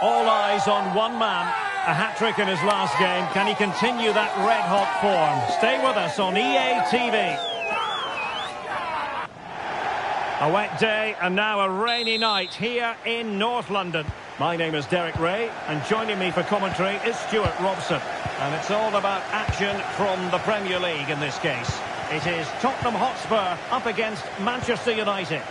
All eyes on one man. A hat-trick in his last game. Can he continue that red-hot form? Stay with us on EA TV. A wet day and now a rainy night here in North London. My name is Derek Ray, and joining me for commentary is Stuart Robson. And it's all about action from the Premier League in this case. It is Tottenham Hotspur up against Manchester United.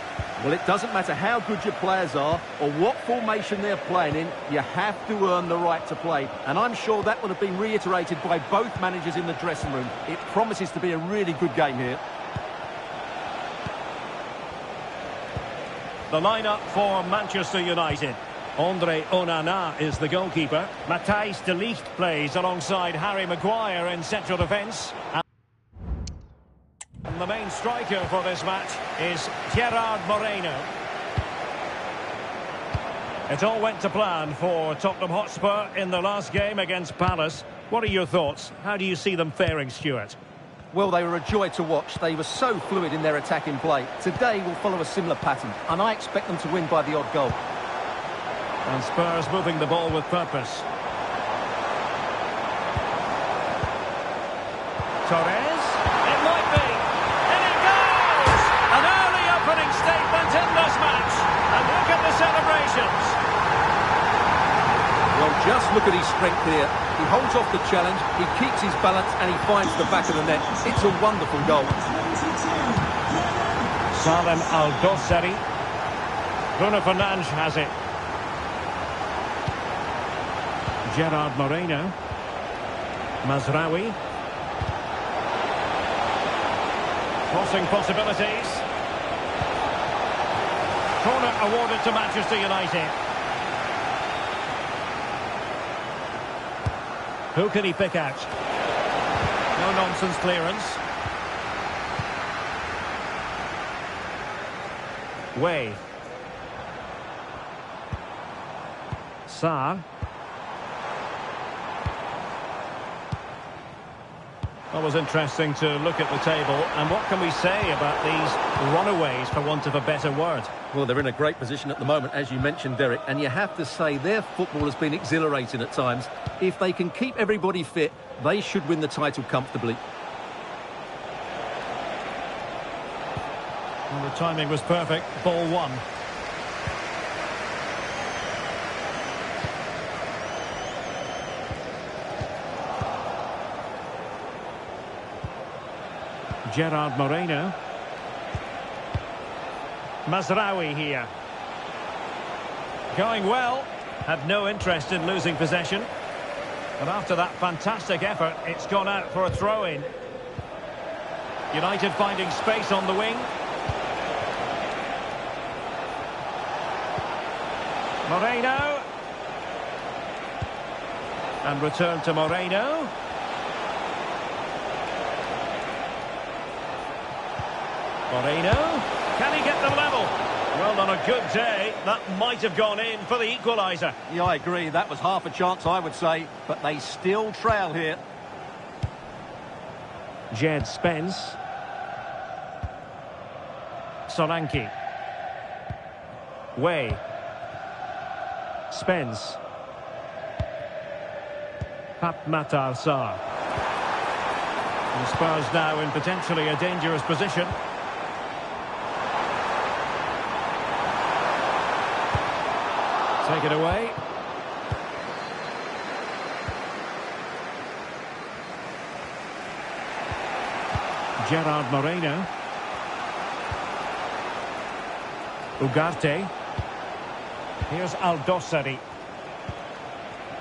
Well, it doesn't matter how good your players are or what formation they're playing in, you have to earn the right to play. And I'm sure that would have been reiterated by both managers in the dressing room. It promises to be a really good game here. The lineup for Manchester United. Andre Onana is the goalkeeper. Matthijs de Ligt plays alongside Harry Maguire in central defence. And the main striker for this match is Gerard Moreno. It all went to plan for Tottenham Hotspur in the last game against Palace. What are your thoughts? How do you see them faring, Stuart? Well, they were a joy to watch. They were so fluid in their attacking play. Today will follow a similar pattern, and I expect them to win by the odd goal. And Spurs moving the ball with purpose. Torres. It might be. And it goes! An early opening statement in this match. And look at the celebrations. Well, just look at his strength here. He holds off the challenge, he keeps his balance, and he finds the back of the net. It's a wonderful goal. Salem Al-Dossari. Bruno Fernandes has it. Gerard Moreno. Mazraoui. Crossing possibilities. Corner awarded to Manchester United. Who can he pick out? No nonsense clearance. Way. Sarr. That was interesting to look at the table. And what can we say about these runaways, for want of a better word? Well, they're in a great position at the moment, as you mentioned, Derek. And you have to say their football has been exhilarating at times. If they can keep everybody fit, they should win the title comfortably. Well, the timing was perfect. Ball one. Gerard Moreno. Mazraoui here. Going well. Had no interest in losing possession. But after that fantastic effort, it's gone out for a throw-in. United finding space on the wing. Moreno. And return to Moreno. Moreno, can he get them level? Well, on a good day, that might have gone in for the equaliser. Yeah, I agree. That was half a chance, I would say. But they still trail here. Jed Spence. Solanke. Way. Spence. Pape Matar Sarr. And Spurs now in potentially a dangerous position. Take it away. Gerard Moreno. Ugarte. Here's Al-Dossari.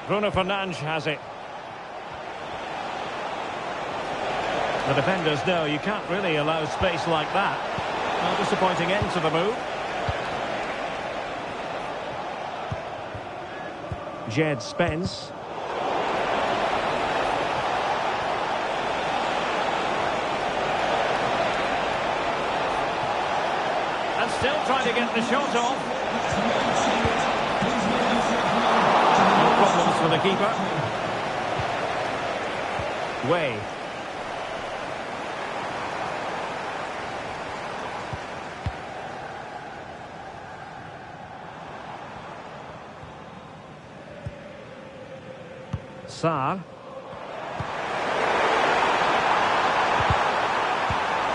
Bruno Fernandes has it. The defenders know you can't really allow space like that. A disappointing end to the move. Jed Spence. And still trying to get the shot off. No problems for the keeper. Way. Sarr.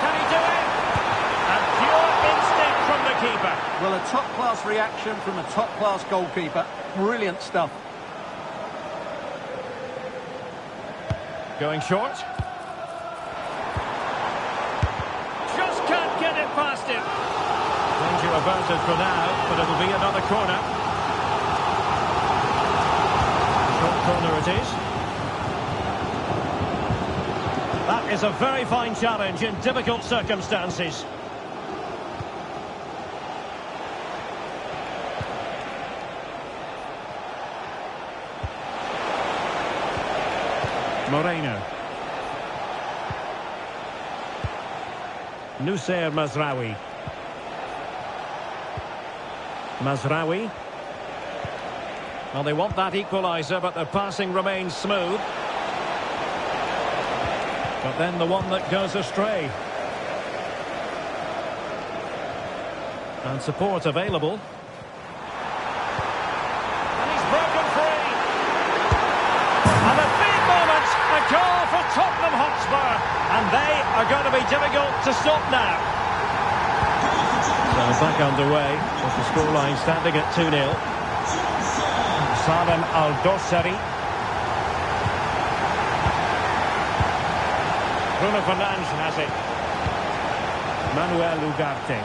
Can he do it? A pure instinct from the keeper. Well, a top-class reaction from a top-class goalkeeper. Brilliant stuff. Going short. Just can't get it past him. Danger averted for now, but it'll be another corner. Corner it is. That is a very fine challenge in difficult circumstances. Moreno. Nussair Mazraoui. Mazraoui. Well, they want that equaliser, but the passing remains smooth. But then the one that goes astray. And support available. And he's broken free. And a big moment, a goal for Tottenham Hotspur. And they are going to be difficult to stop now. So back underway, with the scoreline standing at 2-0. Salem Al-Dossari. Bruno Fernandes has it. Manuel Ugarte.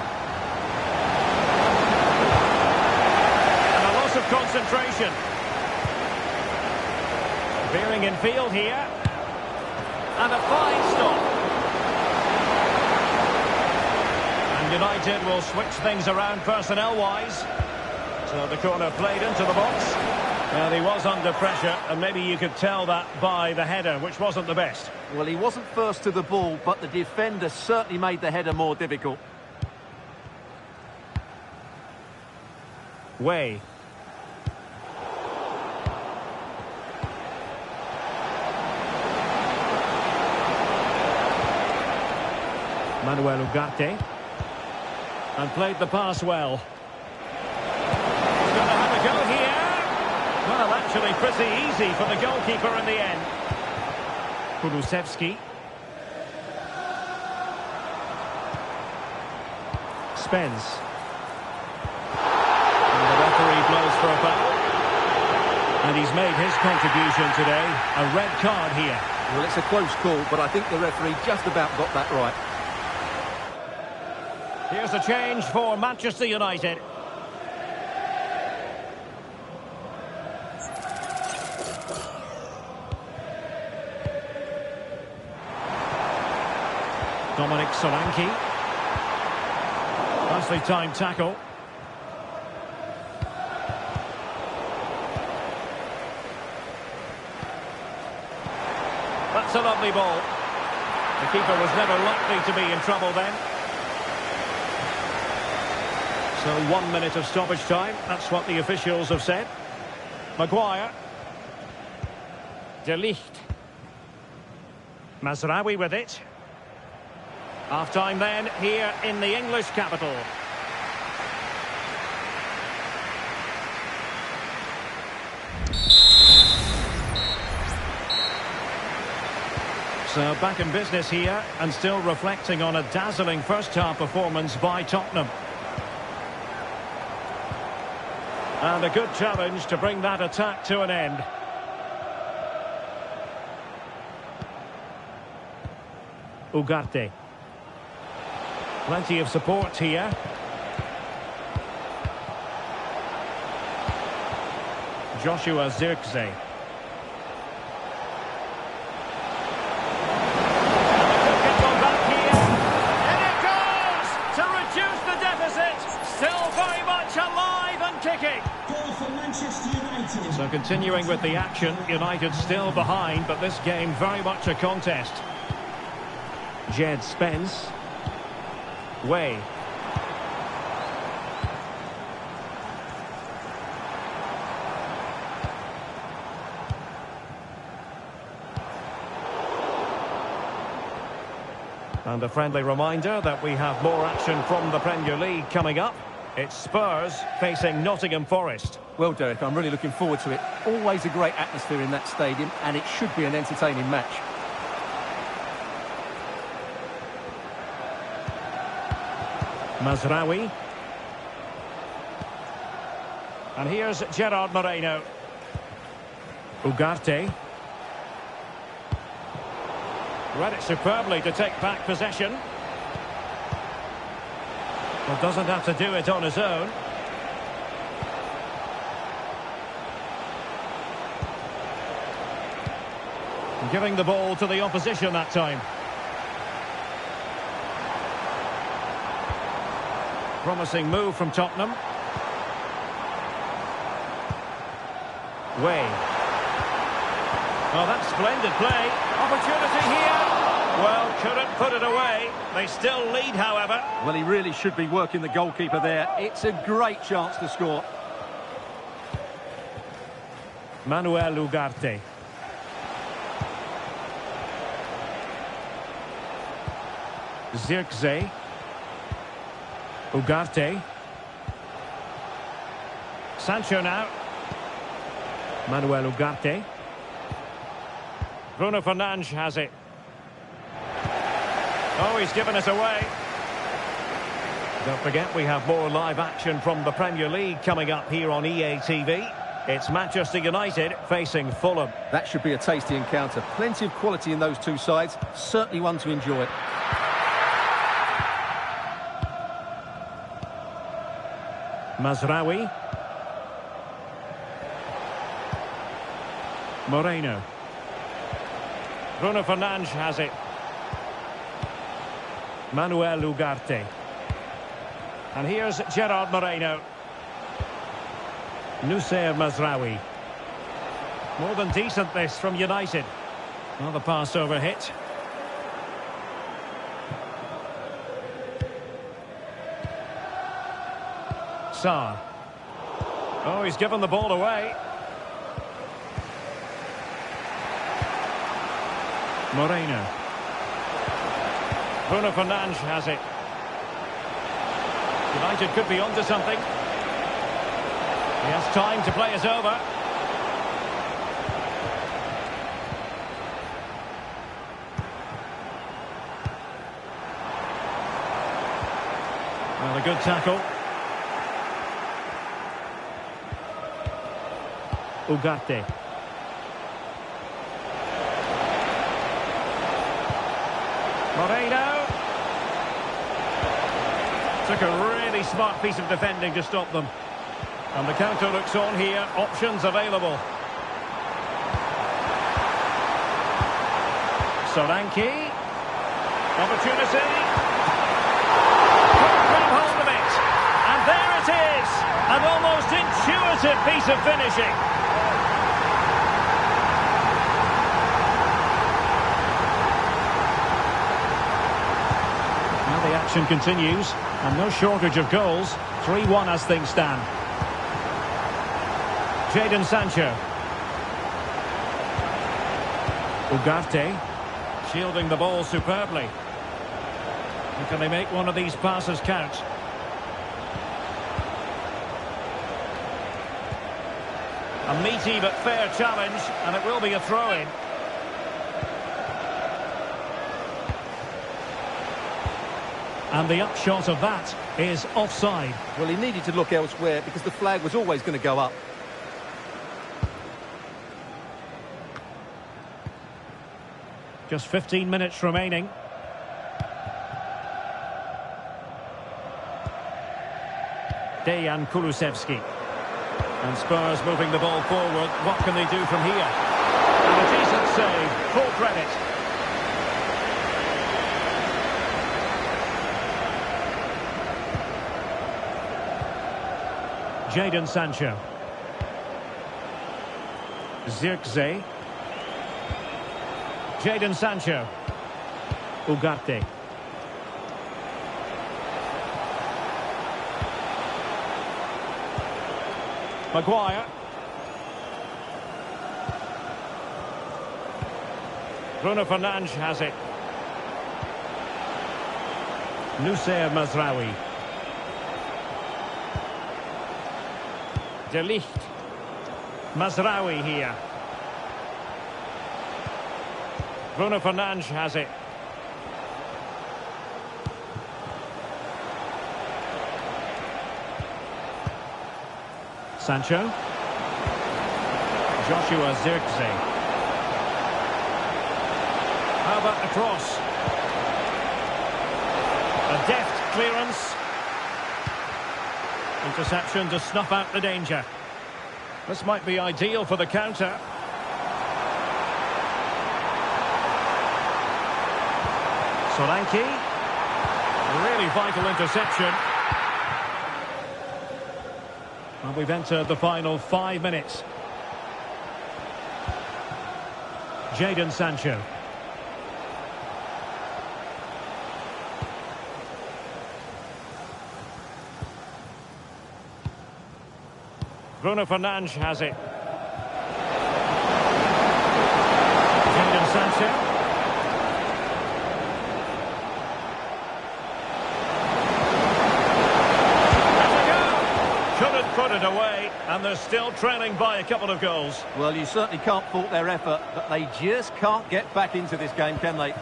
And a loss of concentration. Veering in field here. And a fine stop. And United will switch things around personnel-wise. So the corner played into the box. Well, he was under pressure, and maybe you could tell that by the header, which wasn't the best. Well, he wasn't first to the ball, but the defender certainly made the header more difficult. Way. Manuel Ugarte. And played the pass well. He's going to have a go here. Well, actually pretty easy for the goalkeeper in the end. Kulusevski. Spence. And the referee blows for a foul. And he's made his contribution today. A red card here. Well, it's a close call, but I think the referee just about got that right. Here's a change for Manchester United. Dominic Solanke. Nicely timed tackle. That's a lovely ball. The keeper was never likely to be in trouble then. So 1 minute of stoppage time. That's what the officials have said. Maguire. De Ligt. Mazraoui with it. Half-time then, here in the English capital. So back in business here, and still reflecting on a dazzling first-half performance by Tottenham. And a good challenge to bring that attack to an end. Ugarte. Plenty of support here. Joshua Zirkzee. So continuing with the action, United still behind, but this game very much a contest. Jed Spence. Way. And a friendly reminder that we have more action from the Premier League coming up. It's Spurs facing Nottingham Forest. Well, Derek, I'm really looking forward to it. Always a great atmosphere in that stadium, and it should be an entertaining match. Mazraoui. And here's Gerard Moreno. Ugarte. Read it superbly to take back possession. Well, doesn't have to do it on his own. Giving the ball to the opposition that time. Promising move from Tottenham. Way. Oh, that's splendid play. Opportunity here. Well, couldn't put it away. They still lead, however. Well, he really should be working the goalkeeper there. It's a great chance to score. Manuel Ugarte. Zirkzee. Ugarte. Sancho now. Manuel Ugarte. Bruno Fernandes has it. Oh, he's given us away. Don't forget, we have more live action from the Premier League coming up here on EA TV. It's Manchester United facing Fulham. That should be a tasty encounter. Plenty of quality in those two sides. Certainly one to enjoy. Mazraoui. Moreno. Bruno Fernandes has it. Manuel Ugarte. And here's Gerard Moreno. Noussair Mazraoui. More than decent this from United. Well, the pass over hit. Sarr. Oh, he's given the ball away. Moreno. Bruno Fernandes has it. United could be onto something. He has time to play us over. Well, a good tackle. Ugarte. Moreno. Took a really smart piece of defending to stop them. And the counter looks on here. Options available. Solanke. Opportunity. Couldn't grab hold of it. And there it is. An almost intuitive piece of finishing. The action continues, and no shortage of goals. 3-1 as things stand. Jadon Sancho. Ugarte. Shielding the ball superbly. And can they make one of these passes count? A meaty but fair challenge, and it will be a throw-in. And the upshot of that is offside. Well, he needed to look elsewhere because the flag was always going to go up. Just 15 minutes remaining. Dejan Kulusevski. And Spurs moving the ball forward. What can they do from here? And a decent save. Full credit. Jadon Sancho. Zirkzee. Jadon Sancho. Ugarte. Maguire. Bruno Fernandes has it. Nusayr Mazraoui. De Ligt. Mazraoui here. Bruno Fernandes has it. Sancho. Joshua Zirkzee. How about the cross? A deft clearance. Interception to snuff out the danger. This might be ideal for the counter. Solanke. A really vital interception. Well, we've entered the final 5 minutes. Jadon Sancho. Bruno Fernandes has it. Jadon Sancho. Couldn't put it away, and they're still trailing by a couple of goals. Well, you certainly can't fault their effort, but they just can't get back into this game, can they?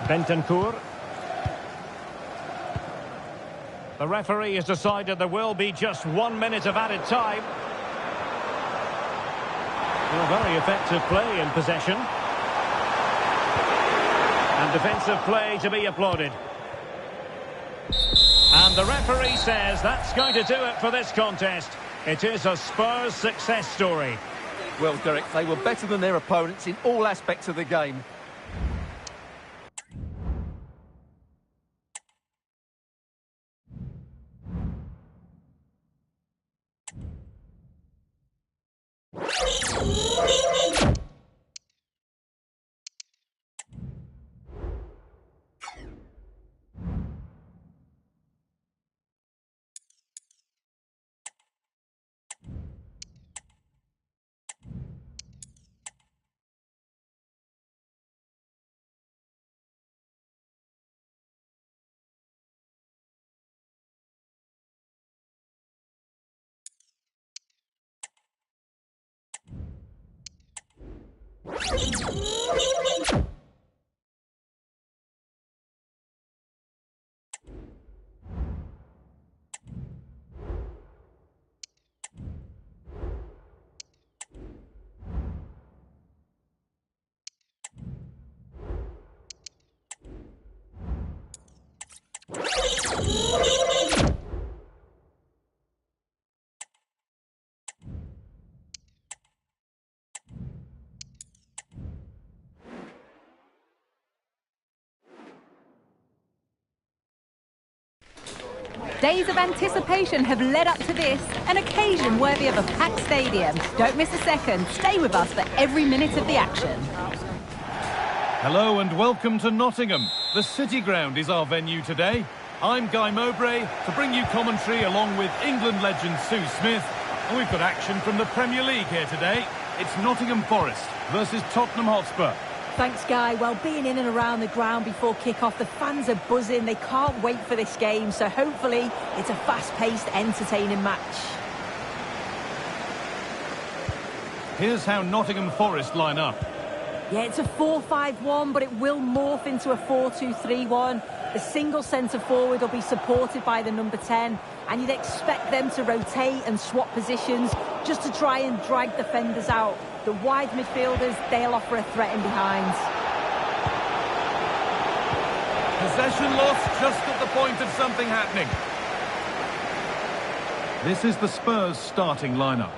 Bentancur. The referee has decided there will be just 1 minute of added time. Well, very effective play in possession. And defensive play to be applauded. And the referee says that's going to do it for this contest. It is a Spurs success story. Well, Derek, they were better than their opponents in all aspects of the game. Days of anticipation have led up to this, an occasion worthy of a packed stadium. Don't miss a second. Stay with us for every minute of the action. Hello and welcome to Nottingham. The City Ground is our venue today. I'm Guy Mowbray to bring you commentary along with England legend Sue Smith. And we've got action from the Premier League here today. It's Nottingham Forest versus Tottenham Hotspur. Thanks, Guy. Well, being in and around the ground before kick-off, the fans are buzzing. They can't wait for this game, so hopefully it's a fast-paced, entertaining match. Here's how Nottingham Forest line up. Yeah, it's a 4-5-1, but it will morph into a 4-2-3-1. The single centre-forward will be supported by the number 10, and you'd expect them to rotate and swap positions just to try and drag defenders out. The wide midfielders, they'll offer a threat in behind. Possession lost just at the point of something happening. This is the Spurs starting lineup.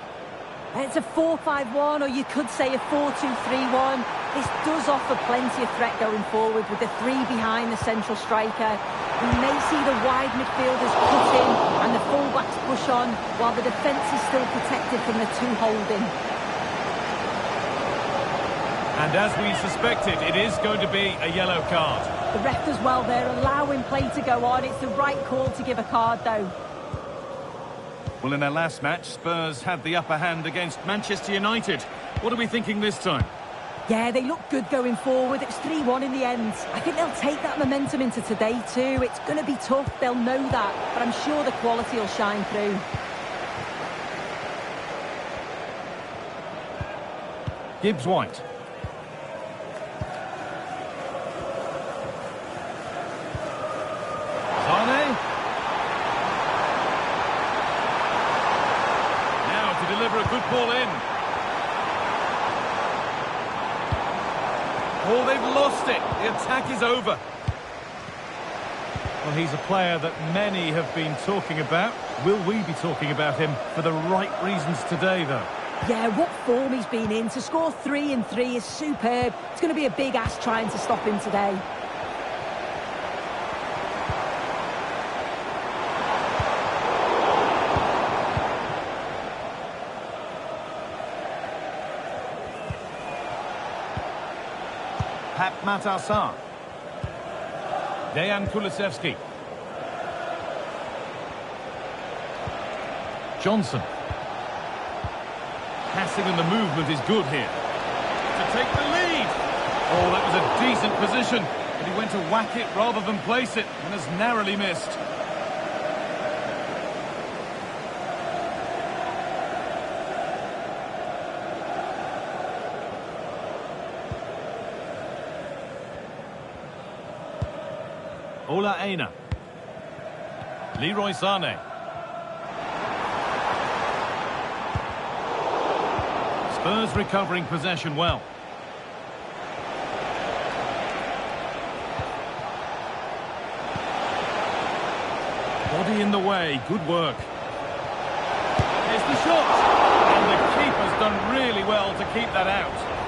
It's a 4-5-1, or you could say a 4-2-3-1. This does offer plenty of threat going forward with the three behind the central striker. We may see the wide midfielders cut in and the full-backs push on, while the defence is still protected from the two holding. And as we suspected, it is going to be a yellow card. The ref as well there, allowing play to go on. It's the right call to give a card, though. Well, in their last match, Spurs had the upper hand against Manchester United. What are we thinking this time? Yeah, they look good going forward. It's 3-1 in the end. I think they'll take that momentum into today too. It's going to be tough, they'll know that, but I'm sure the quality will shine through. Gibbs-White. Sane. Now to deliver a good ball in. Oh, they've lost it. The attack is over. Well, he's a player that many have been talking about. Will we be talking about him for the right reasons today, though? Yeah, what form he's been in. To score 3 in 3 is superb. It's going to be a big ask trying to stop him today. Matarsar. Dejan Kulusevski. Johnson. Passing and the movement is good here. To take the lead. Oh, that was a decent position. But he went to whack it rather than place it and has narrowly missed. Ola Aina. Leroy Sane. Spurs recovering possession well. Body in the way, good work. Here's the shot. And the keeper's done really well to keep that out.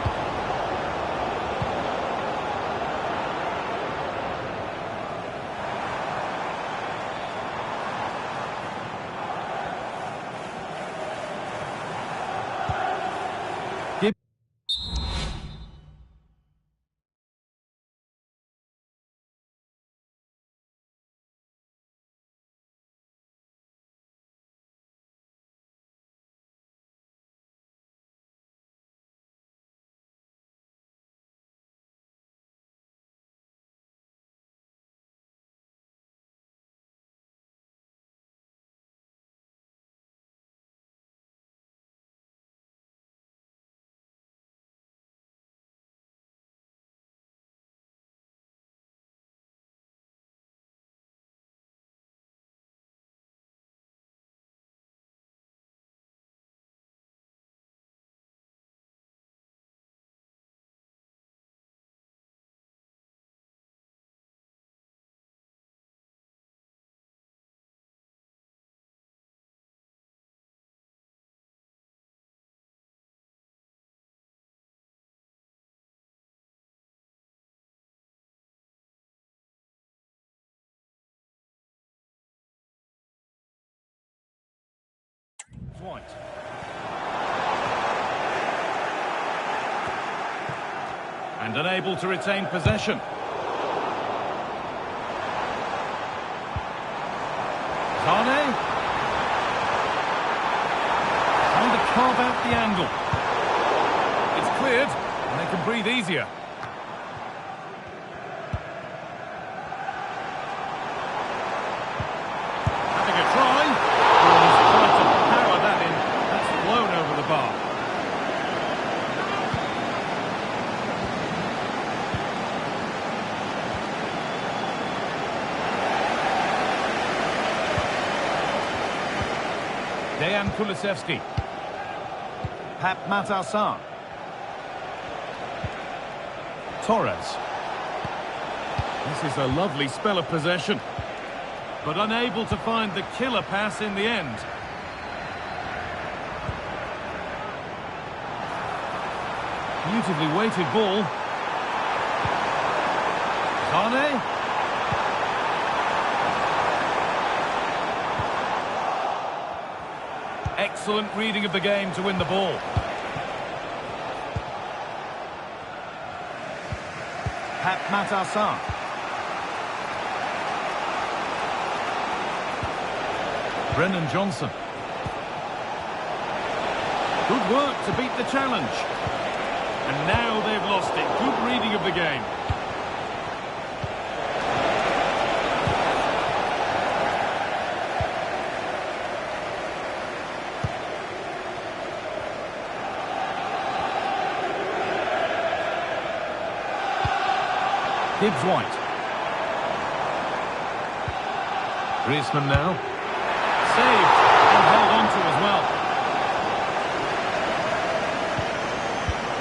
White. And unable to retain possession. Sane. Trying to carve out the angle. It's cleared, and they can breathe easier. Having a try. He's tried to power that in. That's blown over the bar. Dejan Kulusevski. Matarsar. Torres. This is a lovely spell of possession, but unable to find the killer pass in the end. Beautifully weighted ball. Sane. Excellent reading of the game to win the ball. Matassar. Brennan Johnson. Good work to beat the challenge. And now they've lost it. Good reading of the game. Gibbs-White. Griezmann now. Saved and held on to as well.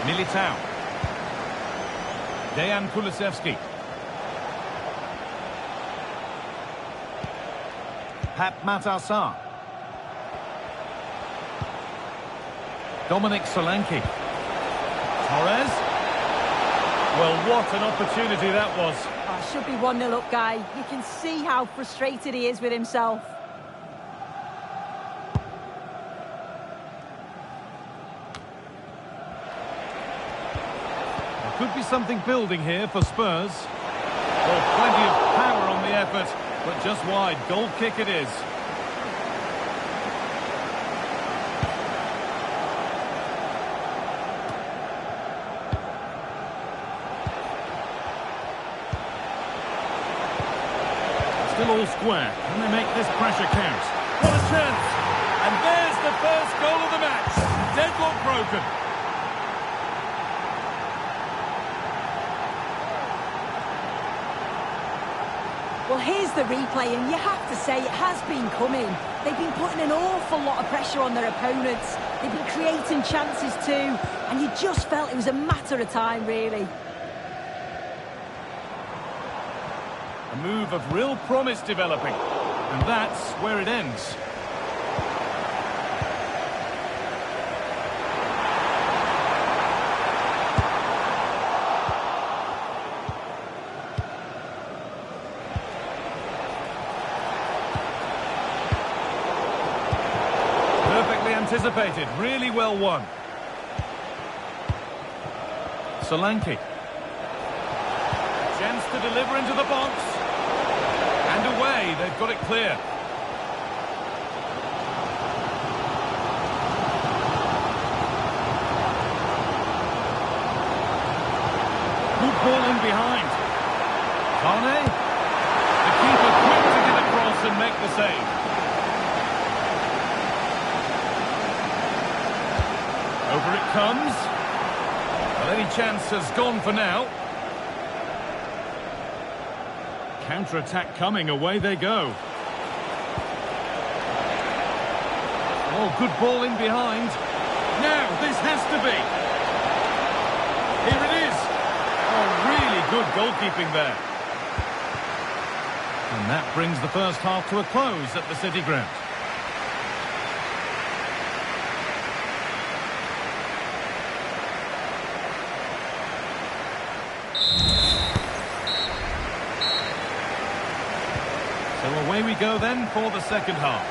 Militao. Dejan Kulusevski. Matassar. Dominic Solanke. Torres. Well, what an opportunity that was. Oh, should be 1-0 up, Guy. You can see how frustrated he is with himself. There could be something building here for Spurs. Well, plenty of power on the effort, but just wide. Goal kick it is. Still all square. Can they make this pressure count? What a chance! And there's the first goal of the match. Deadlock broken. Well, here's the replay, and you have to say it has been coming. They've been putting an awful lot of pressure on their opponents. They've been creating chances too, and you just felt it was a matter of time, really. A move of real promise developing. And that's where it ends. Perfectly anticipated. Really well won. Solanke. Chance to deliver into the box. And away, they've got it clear. Good ball in behind. Kane. The keeper quick to get across and make the save. Over it comes. Well, any chance has gone for now. Counter-attack coming, away they go. Oh, good ball in behind. Now, this has to be. Here it is. Oh, really good goalkeeping there. And that brings the first half to a close at the City Ground. So away we go then for the second half.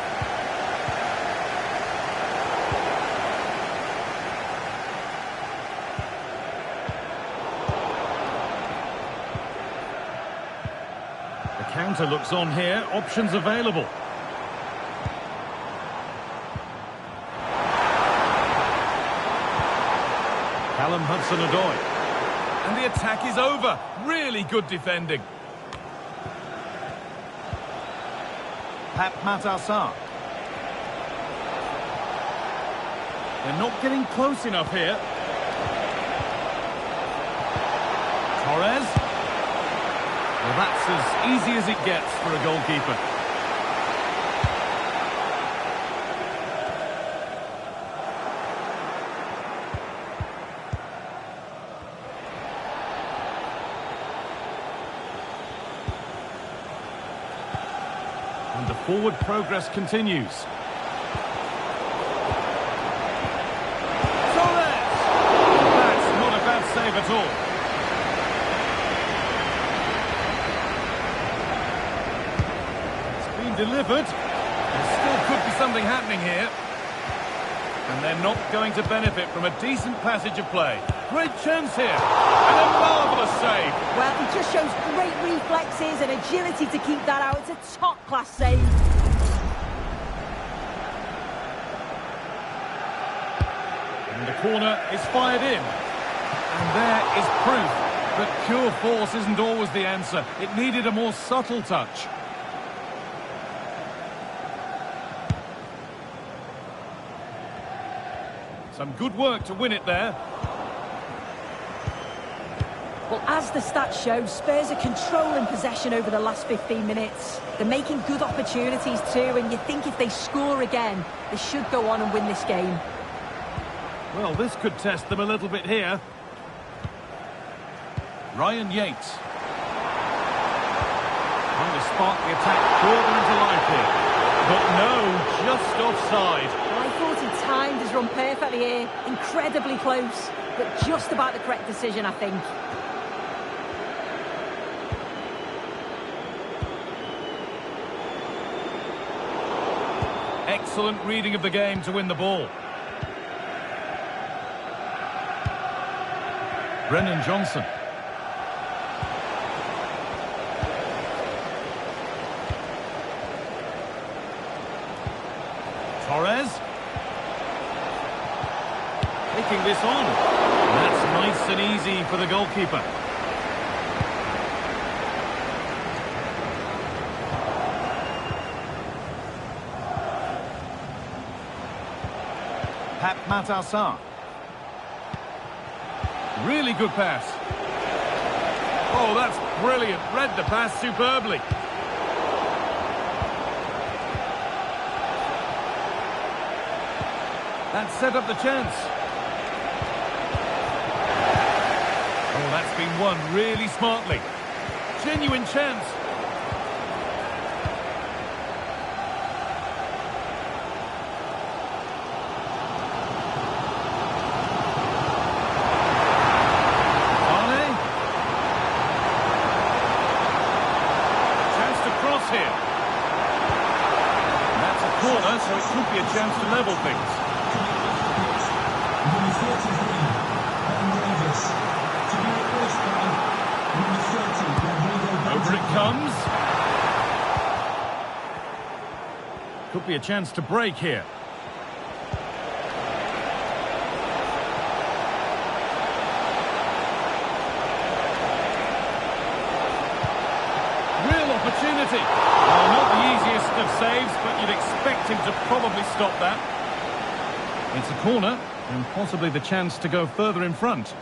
The counter looks on here, options available. Callum Hudson-Odoi. And the attack is over. Really good defending. Matassar. They're not getting close enough here. Torres. Well, that's as easy as it gets for a goalkeeper. And the forward progress continues. Torres! That's not a bad save at all. It's been delivered. There still could be something happening here. And they're not going to benefit from a decent passage of play. Great chance here. And a marvellous save. Well, he just shows great reflexes and agility to keep that out. It's a top-class save. And the corner is fired in. And there is proof that pure force isn't always the answer. It needed a more subtle touch. Some good work to win it there. Well, as the stats show, Spurs are controlling possession over the last 15 minutes. They're making good opportunities too, and you think if they score again, they should go on and win this game. Well, this could test them a little bit here. Ryan Yates. Trying to spark the attack further into life here. But no, just offside. Well, I thought he timed his run perfectly here. Incredibly close, but just about the correct decision, I think. Excellent reading of the game to win the ball. Brennan Johnson. Torres. Taking this on. That's nice and easy for the goalkeeper. Pat Matassar. Really good pass. Oh, that's brilliant. Read the pass superbly. That set up the chance. Oh, that's been won really smartly. Genuine chance. So it could be a chance to level things. Over it comes. Could be a chance to break here. Real opportunity. Well, not the easiest of saves, but you'd expect him to probably stop that. It's a corner, and possibly the chance to go further in front.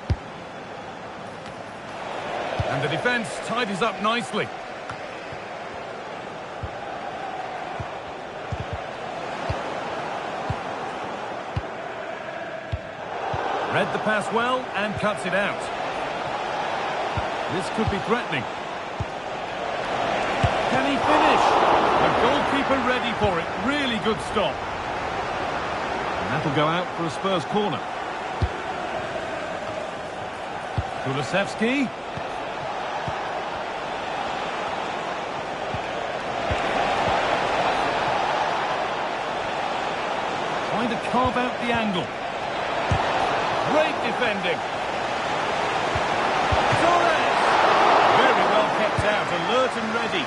And the defence tidies up nicely. Read the pass well and cuts it out. This could be threatening. Can he finish? The goalkeeper ready for it. Really good stop. And that'll go out for a Spurs corner. Kulusevski. Trying to carve out the angle. Great defending. Torres! Very well kept out, alert and ready.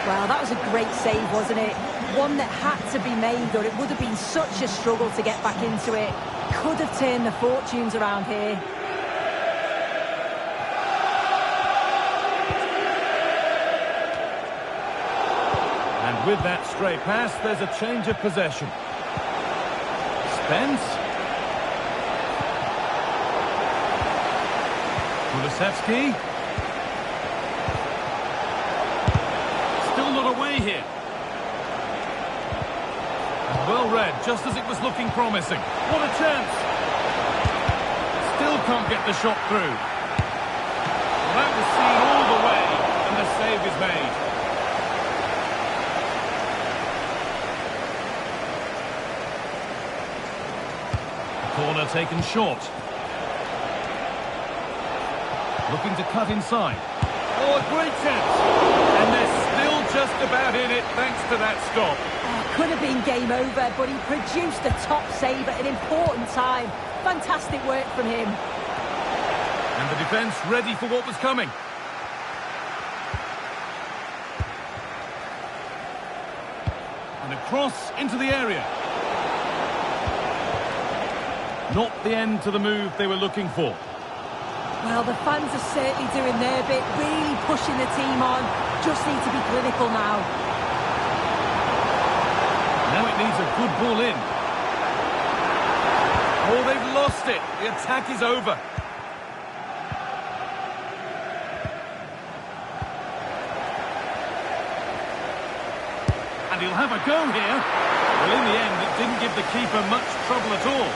Well, that was a great save, wasn't it? One that had to be made, or it would have been such a struggle to get back into it. Could have turned the fortunes around here. And with that stray pass, there's a change of possession. Spence. Kulusevski. Still not away here. And well read, just as it was looking promising. What a chance. Still can't get the shot through. Well, that was seen all the way, and the save is made. Corner taken short. Looking to cut inside. Oh, a great chance. And they're still just about in it thanks to that stop. Oh, could have been game over, but he produced a top save at an important time. Fantastic work from him. And the defence ready for what was coming. And a cross into the area. Not the end to the move they were looking for. Well, the fans are certainly doing their bit, really pushing the team on. Just need to be clinical now. Now it needs a good ball in. Oh, they've lost it. The attack is over. And he'll have a go here. Well, in the end, it didn't give the keeper much trouble at all.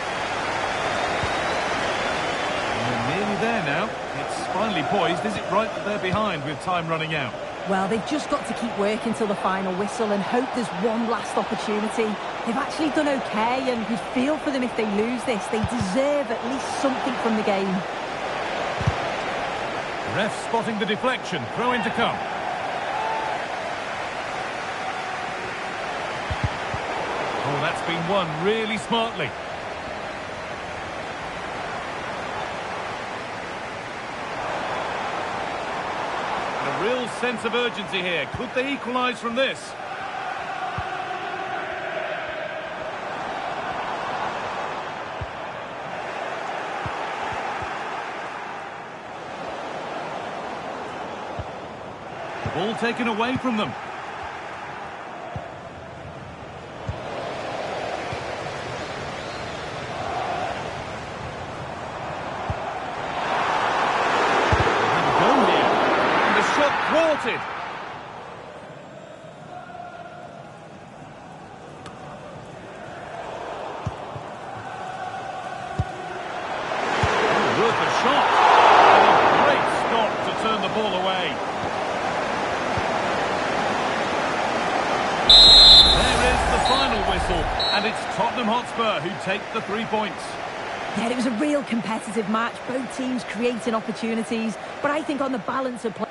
And they're nearly there now. It's finally poised. Is it right that they're behind with time running out? Well, they've just got to keep working till the final whistle and hope there's one last opportunity. They've actually done okay, and we feel for them if they lose this. They deserve at least something from the game. Ref spotting the deflection. Throw in to come. Oh, that's been won really smartly. And a real sense of urgency here. Could they equalise from this? The ball taken away from them. Thwarted. Worth a shot. And a great stop to turn the ball away. There is the final whistle, and it's Tottenham Hotspur who take the 3 points. Yeah, it was a real competitive match. Both teams creating opportunities, but I think on the balance of play.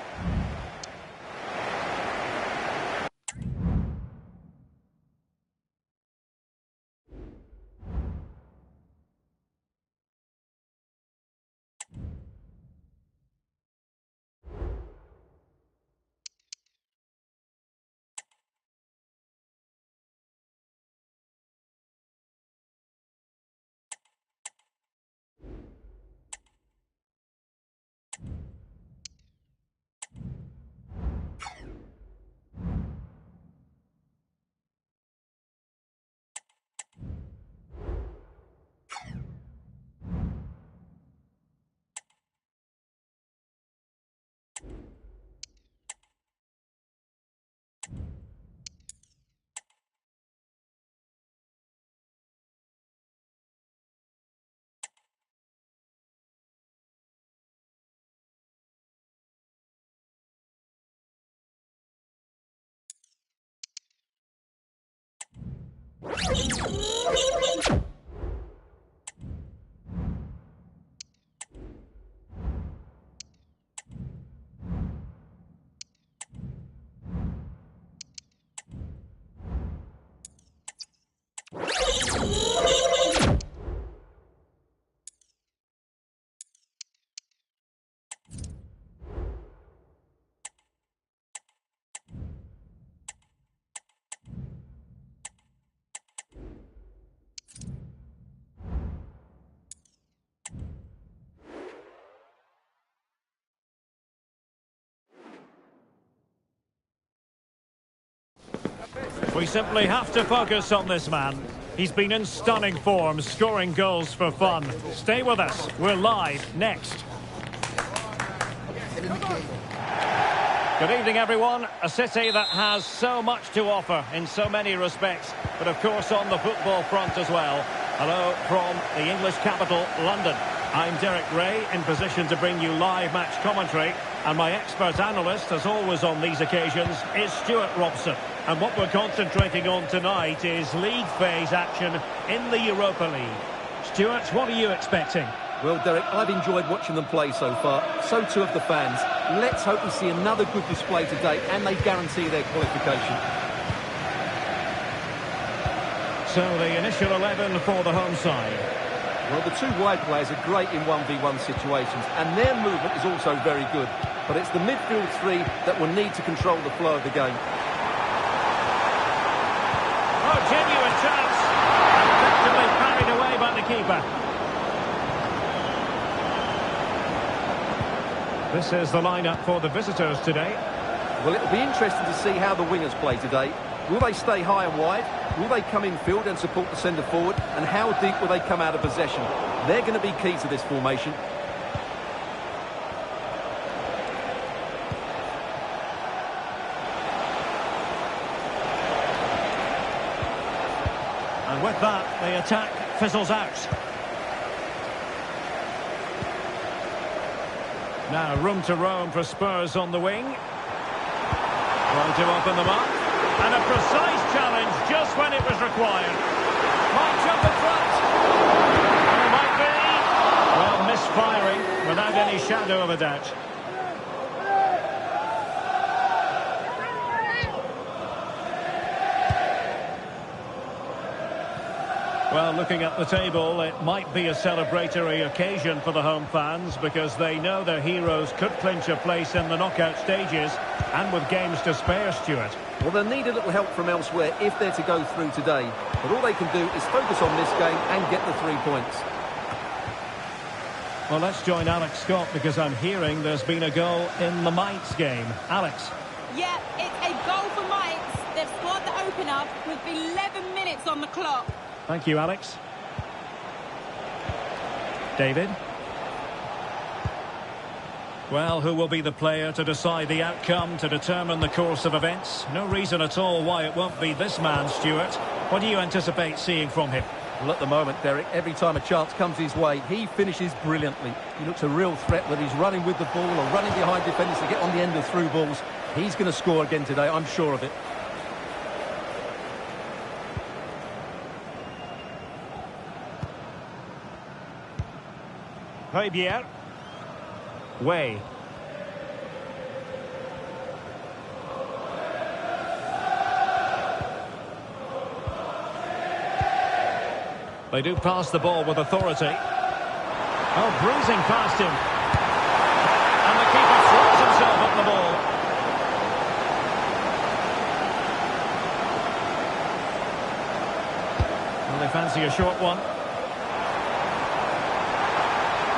We simply have to focus on this man. He's been in stunning form, scoring goals for fun. Stay with us. We're live next. Good evening, everyone. A city that has so much to offer in so many respects, but of course on the football front as well. Hello from the English capital, London. I'm Derek Ray, in position to bring you live match commentary, and my expert analyst, as always on these occasions, is Stuart Robson. And what we're concentrating on tonight is league phase action in the Europa League. Stuart, what are you expecting? Well, Derek, I've enjoyed watching them play so far. So too have the fans. Let's hope we see another good display today, and they guarantee their qualification. So the initial 11 for the home side. Well, the two wide players are great in 1v1 situations, and their movement is also very good. But it's the midfield three that will need to control the flow of the game. Oh, genuine chance. And effectively parried away by the keeper. This is the lineup for the visitors today. Well, it'll be interesting to see how the wingers play today. Will they stay high and wide? Will they come in field and support the centre forward? And how deep will they come out of possession? They're going to be key to this formation. And with that, the attack fizzles out. Now room to roam for Spurs on the wing. Trying to open them up. And a precise challenge just when it was required. Might jump in front. Oh, might be. Well, misfiring without any shadow of a doubt. Well, looking at the table, it might be a celebratory occasion for the home fans because they know their heroes could clinch a place in the knockout stages and with games to spare, Stuart. Well, they'll need a little help from elsewhere if they're to go through today. But all they can do is focus on this game and get the 3 points. Well, let's join Alex Scott because I'm hearing there's been a goal in the Mainz game. Alex. Yeah, it's a goal for Mainz. They've scored the opener with 11 minutes on the clock. Thank you, Alex. David. Well, who will be the player to decide the outcome, to determine the course of events? No reason at all why it won't be this man, Stuart. What do you anticipate seeing from him? Well, at the moment, Derek, every time a chance comes his way, he finishes brilliantly. He looks a real threat, whether he's running with the ball or running behind defenders to get on the end of through balls. He's going to score again today, I'm sure of it. Højbjerg. Way. They do pass the ball with authority. Oh, bruising past him. And the keeper throws himself at the ball. Well, they fancy a short one.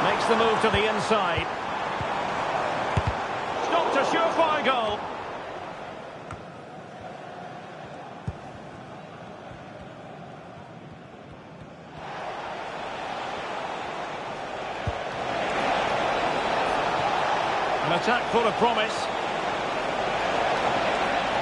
Makes the move to the inside. Stopped a surefire goal. An attack full of promise.